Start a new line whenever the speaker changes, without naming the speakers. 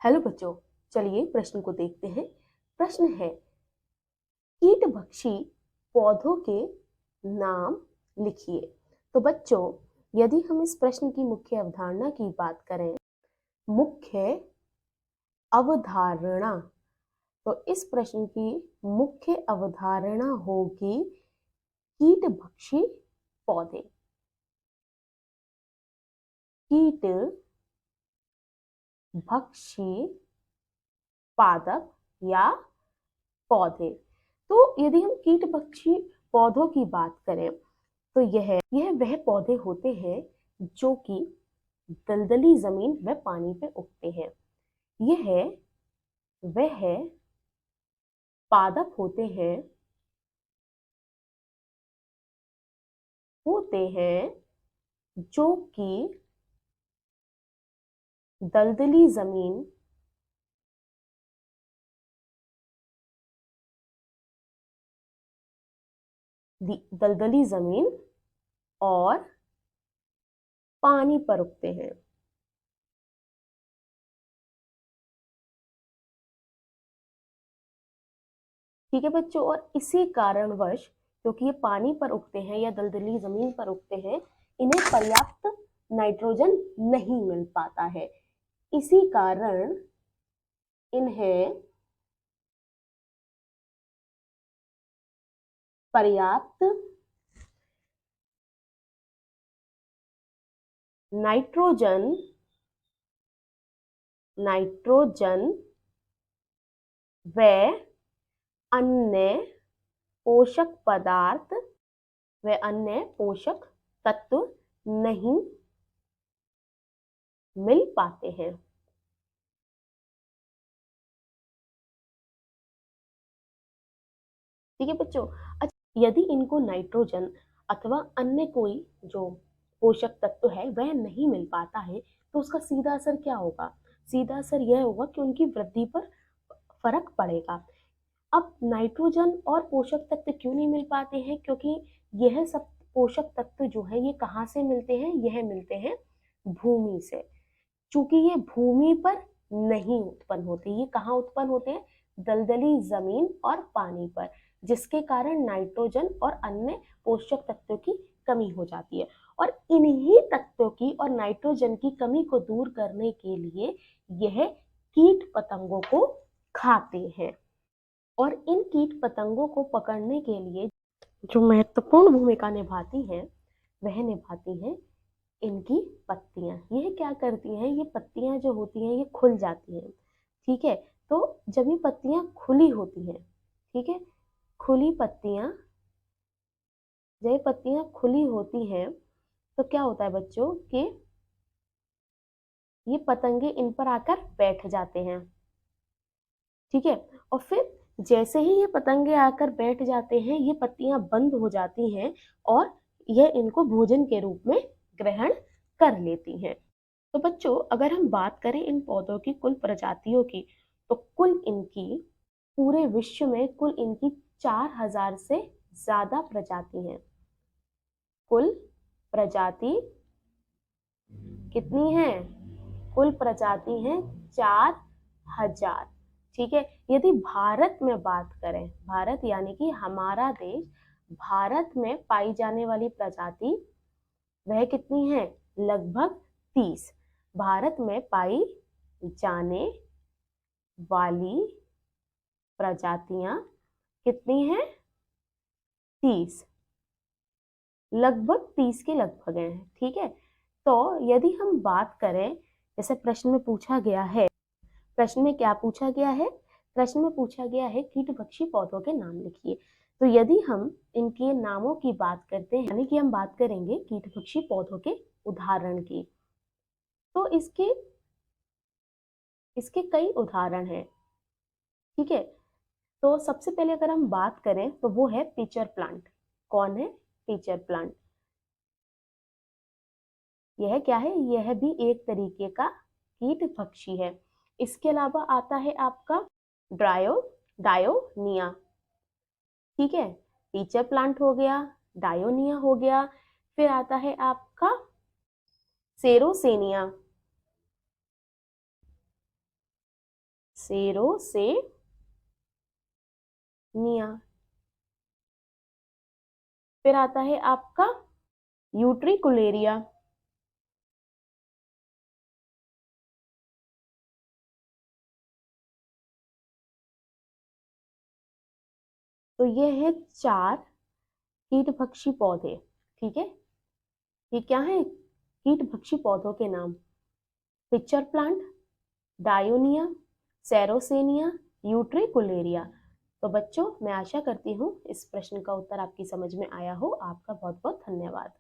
Hello बच्चों, चलिए प्रश्न को देखते हैं। प्रश्न है, कीटभक्षी पौधों के नाम लिखिए। तो बच्चों, यदि हम इस प्रश्न की मुख्य अवधारणा की बात करें, मुख्य अवधारणा, तो इस प्रश्न की मुख्य अवधारणा होगी कीटभक्षी पौधे। कीटभक्षी पादप या पौधे। तो यदि हम कीटभक्षी पौधों की बात करें तो यह वह पौधे होते हैं जो कि दलदली जमीन व पानी पे उगते हैं। यह वह पादप होते हैं जो कि दलदली जमीन और पानी पर उगते हैं। ठीक है बच्चों, और इसी कारणवश क्योंकि ये पानी पर उगते हैं या दलदली जमीन पर उगते हैं, इन्हें पर्याप्त नाइट्रोजन नहीं मिल पाता है। इसी कारण इन्हें पर्याप्त नाइट्रोजन व अन्य पोषक पदार्थ व अन्य पोषक तत्व नहीं मिल पाते हैं। ठीक है बच्चों, अच्छा, यदि इनको नाइट्रोजन अथवा अन्य कोई जो पोषक तत्व है वह नहीं मिल पाता है तो उसका सीधा असर क्या होगा? सीधा असर यह होगा कि उनकी वृद्धि पर फर्क पड़ेगा। अब नाइट्रोजन और पोषक तत्व क्यों नहीं मिल पाते हैं? क्योंकि यह सब पोषक तत्व जो है ये कहाँ से मिलते हैं? यह मिलते हैं भूमि से। चूंकि ये भूमि पर नहीं उत्पन्न होते, ये कहाँ उत्पन्न होते हैं? दलदली जमीन और पानी पर, जिसके कारण नाइट्रोजन और अन्य पोषक तत्वों की कमी हो जाती है। और इन्हीं तत्वों की और नाइट्रोजन की कमी को दूर करने के लिए यह कीट पतंगों को खाते हैं। और इन कीट पतंगों को पकड़ने के लिए जो महत्वपूर्ण भूमिका निभाती हैं वह निभाती हैं इनकी पत्तियां। यह क्या करती हैं? ये पत्तियां जो होती हैं ये खुल जाती हैं। ठीक है, तो जब ये पत्तियां खुली होती हैं, ठीक है, खुली पत्तियां, जब ये पत्तियां खुली होती हैं तो क्या होता है बच्चों कि ये पतंगे इन पर आकर बैठ जाते हैं। ठीक है, और फिर जैसे ही ये पतंगे आकर बैठ जाते हैं ये पत्तियां बंद हो जाती हैं और यह इनको भोजन के रूप में ग्रहण कर लेती हैं। तो बच्चों, अगर हम बात करें इन पौधों की कुल प्रजातियों की तो कुल इनकी पूरे विश्व में कुल इनकी 4000 से ज्यादा प्रजाति हैं। कुल प्रजाति कितनी है? कुल प्रजाति है 4000। ठीक है, यदि भारत में बात करें, भारत यानी कि हमारा देश, भारत में पाई जाने वाली प्रजाति वह कितनी है? लगभग 30। भारत में पाई जाने वाली प्रजातियां कितनी हैं? 30, लगभग 30 के लगभग हैं। ठीक है, तो यदि हम बात करें, जैसे प्रश्न में पूछा गया है, प्रश्न में क्या पूछा गया है? प्रश्न में पूछा गया है कीटभक्षी पौधों के नाम लिखिए। तो यदि हम इनके नामों की बात करते हैं, यानी कि हम बात करेंगे कीटभक्षी पौधों के उदाहरण की, तो इसके कई उदाहरण हैं। ठीक है, तो सबसे पहले अगर हम बात करें तो वो है पिचर प्लांट। कौन है? Pitcher plant. यह क्या है? यह भी एक तरीके का कीट पक्षी है। इसके अलावा आता है आपका डायोनिया। ठीक है, पिचर प्लांट हो गया, डायोनिया हो गया, फिर आता है आपका सेरोसेनिया। सेरोसेनिया। फिर आता है आपका यूट्रिकुलेरिया। तो ये है 4 कीटभक्षी पौधे। ठीक है, ये क्या है? कीटभक्षी पौधों के नाम। Pitcher plant, Dionaea, Sarracenia, Utricularia. तो बच्चों, मैं आशा करती हूँ इस प्रश्न का उत्तर आपकी समझ में आया हो। आपका बहुत बहुत धन्यवाद।